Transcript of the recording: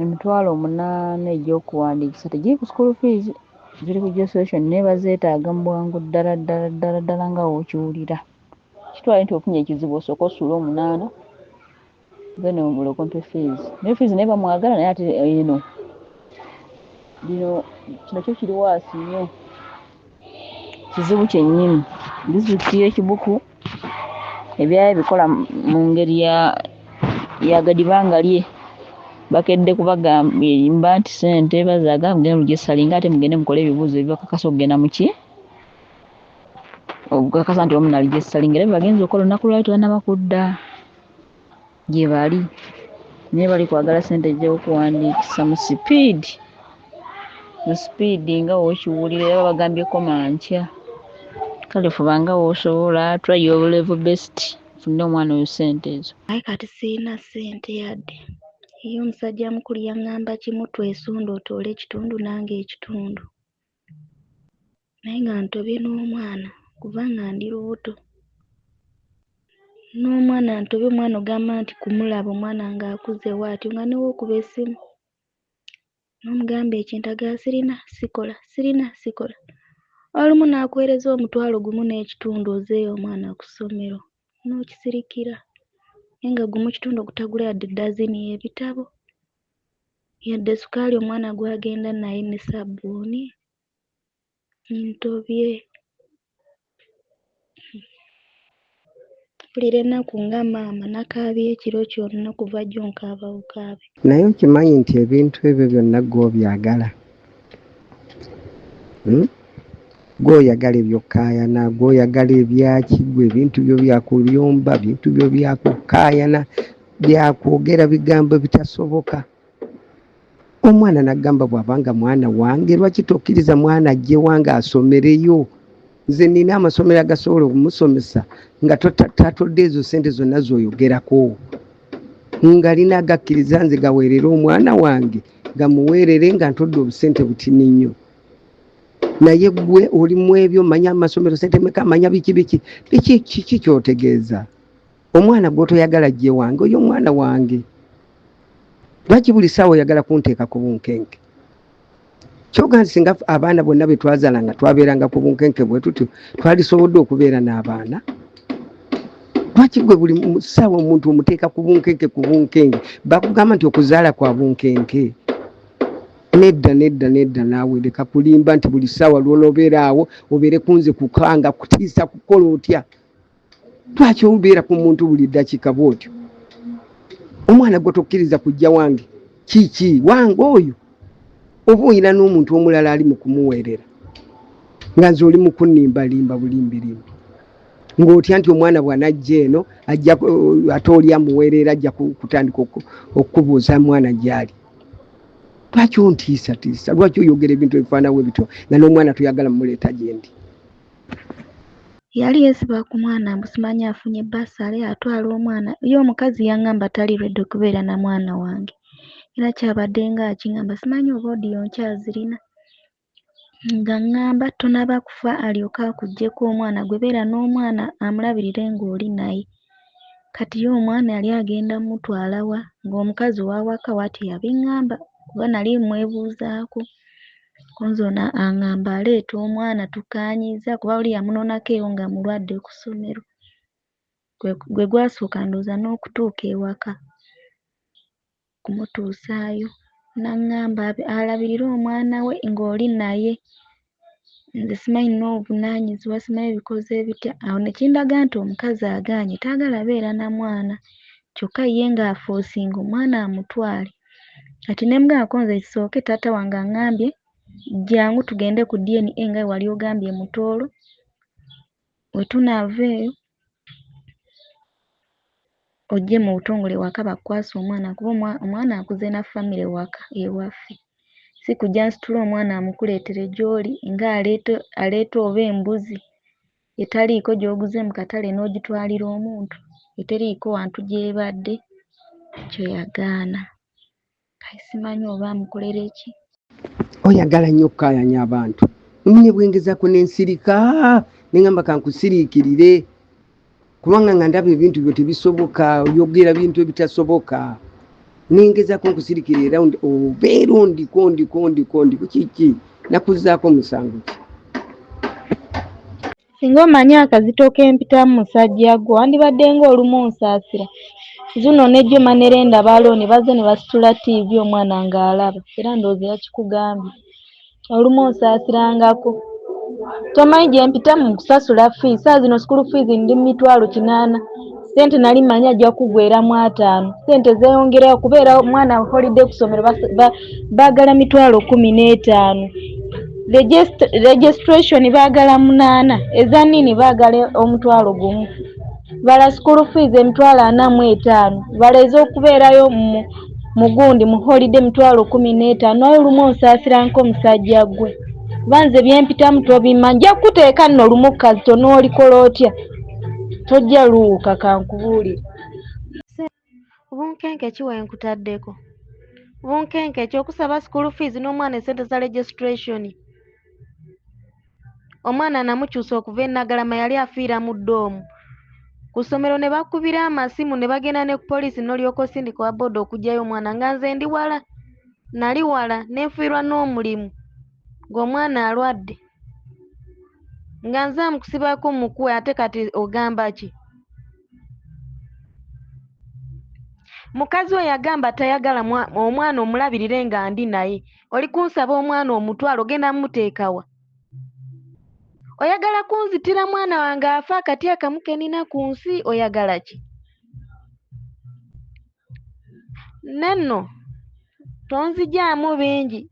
emitwalo 8 egy'okuwandiikisa tegiri ku school fees, ziri ku registration naye bazeetaaga mu bwangu ddala nga w'okiwulira. Kitwale nti ofunye ekizibu osooka osuula 8 then omulokompe fees. Naye fees naye bamwagala naye ate eno kino kyo kiri waasi nnyo. Kizibu kyennyini. Disitulikiti y'e Kibuku ebyayo bikola mu ngeri ya gadibangalye. Bakedde kubagamba nti ssente bazaaga mugende mugisalinga ate mugende mukole ebibuuzo ebibakakasa okugenda mu ki okukakasa nti omu naligisalinga era bagenza okukola olunaku lwali tebannaba kudda gye bali naye bali kwagala ssente gy'okuwandiikisa mu sipiidi nga w'okiwulira era babagambyeko mankya. Kale fubanga w'osobola try your level best funne omwana oyo ssente ezo. Aye kati sirina ssente yadde. Iyo omusajja mukulu yaŋŋamba kimu twesonda otoole ekitundu nange ekitundu. Naye nga ntobye n'omwana kubanga ndi lubuto. N'omwana ntobye omwana ogamba nti kumulaba omwana ng'akuze bw'atyo nga newokuba essimu. N'omugamba ekintaga sirina. Olumu n'akuweereza 1.5 ozeeyo omwana ku ssomero n'okisirikira. Naye nga gumu kitundu okutagula yadde ddazini y'ebitabo yadde sukaali omwana gw'agenda naye ne sabbuuni ntobye. Mpulira ennaku nga maama nakaabye ekiro kyonna kuva jjo nkaaba bukaabi. Naye okimanyi nti ebintu ebyo byonna gw'obyagala. Gw'oyagala ebyokkaayana, gw'oyagala ebyakigwa, ebintu byo byakuyomba, bintu byo byakukkaayana, byakwogera bigambo bitasoboka. Omwana n'agamba bw'abanga mwana wange lwaki tokkiriza mwana ajje wange asomereyo? Nze nina amasomero agasobola okumusomesa nga tatodde ezo ssente zonna z'oyogerako. Nga lina agakkiriza nze gaweerere omwana wange gamuweerere nga ntodde obusente butini nnyo. Naye gwe oli mu ebyo manya amasomero ssente meka manya biki ky'otegeeza? Omwana gw'otoyagala ajje wange oyo omwana wange. Lwaki buli ssaawa oyagala kunteeka ku bunkenke? Kyoga nti singa abaana bonna be twazaalanga twabeeranga ku bunkenke bwe tutyo twalisobodde okubeera n'abaana. Lwaki gwe buli ssaawa omuntu omuteeka ku bunkenke bakugamba nti okuzaala kwa bunkenke? Nedda naawe leka kulimba nti buli ssaawa lw'onobeera awo obeere kunze kukanga kutiisa kukola otya. Lwaki obeera ku muntu buli ddakiika bw'otyo? Omwana gwe tokkiriza kujja wange kiki wange oyo? Oba oyina n'omuntu omulala ali mu kumuweerera nga nze oli mu kunnimbalimba bulimbirimbi ng'otya nti omwana bw'anajja eno ajja ate oli amuweerera ajja kutandika okukubuuza mwana gy'ali. Lwaki ontiisatiisa? Lwaki oyogera ebintu ebifaanawo bityo nga n'omwana toyagala mumuleeta gye ndi? Yali yeesiba ku mwana mbu simanyi afunye basale atwala omwana. Ye omukazi yaŋŋamba tali lwedde okubeera na mwana wange. Era kyabadde nga akingamba simanyi oba odiyo nkyazirina. Nga ŋŋamba tonaba kufa alyoke akuggyeko omwana gwe beera n'omwana amulabirire ng'oli naye. Kati ye omwana yali agenda mutwala wa ng'omukazi w'awaka wati yabiŋŋamba kuba nali mwebuuzaako. Konzi ono aŋŋamba aleeta omwana tukaanyiza kuba oli yamunoonako eyo nga mulwadde ku ssomero. Gwe gwasooka ndowooza n'okutuuka ewaka kumutuusaayo. N'aŋŋamba alabirire omwana we ng'oli naye. Nze simanyi n'obuvunaanyizibwa simanyi bikoze bitya. Awo ne kindaga nti omukazi agaanye taagala beera na mwana kyokka ye ng'afoosinga omwana amutwale. Kati ne mugambako nze kisooke taata wange aŋŋambye jjangu tugende ku DNA nga wali ogambye Mutoolo. Bwe tunaava eyo ojje mu butongole waka bakwasa omwana kuba omwana akuze na famire waka ewaffe. Si kujja nsitula omwana amukuleetere gy'oli nga aleeta oba embuzi etaliiko gy'oguze mu katale n'ogitwalira omuntu eteriiko wantu gy'ebadde kyo yagaana. Kale simanyi oba amukolera eki. Oyagala nnyo okkaayanya abantu. Ne bwengezaako n'ensirika neŋŋamba kankusiriikirire kubanga nga ndaba ebintu byo tebisoboka oyogera bintu ebitasoboka. ningezaako nkusirikira era obeera ondiko kiki nakuzaako musango ki? Singa omanyi akazito kempitamu musajja gwo wandibadde ng'olumu nsaasira. Zuno ne Juma ne Lenda baalo ne baze ne basitula TV omwana ng'alaba era ndowooza yakikugambye. Olumu onsaasirangako. Tomanyi gye mpita mu kusasula fees. Saa zino school fees ndi 800. Ssente nali manyi ajja kugweramu 5. Ssente zeeyongerayo kubeera omwana holiday ku ssomero baagala 15,000. Registration baagala 8. Eza nnini baagala 1,000. Bala school fees 45,000. Bala ez'okubeerayo mu gundi mu holiday 15,000. Naye olumu onsaasiranko musajja gwe. Banze byempitamu tobima nja kuteeka nno lumu kazito n'olikola otya? Tojja luwuka kankubuulire. Bunkenke ki wenkutaddeko? Bunkenke ekyokusaba school fees n'omwana essente za registration. Omwana namukyusa okuva e Nagalama yali afiira mu ddoomu. Ku ssomero ne bakubira amasimu ne bagenda ne ku poliisi n'olyoka osindika wa booda okuggyayo omwana nga nze ndi wala. Nali wala ne nfiirwa n'omulimu ng'omwana alwadde. Nga nze amukusibako mukuwe ate kati ogamba ki? Mukazi we yagamba tayagala omwana omulabirire nga ndi naye. Oli kunsaba omwana omutwalo ogenda mmuteekawa? Oyagala kunzitira mwana wange afa akati akamu ke nnina ku nsi oyagala ki? Nenno tonzigyamu bingi.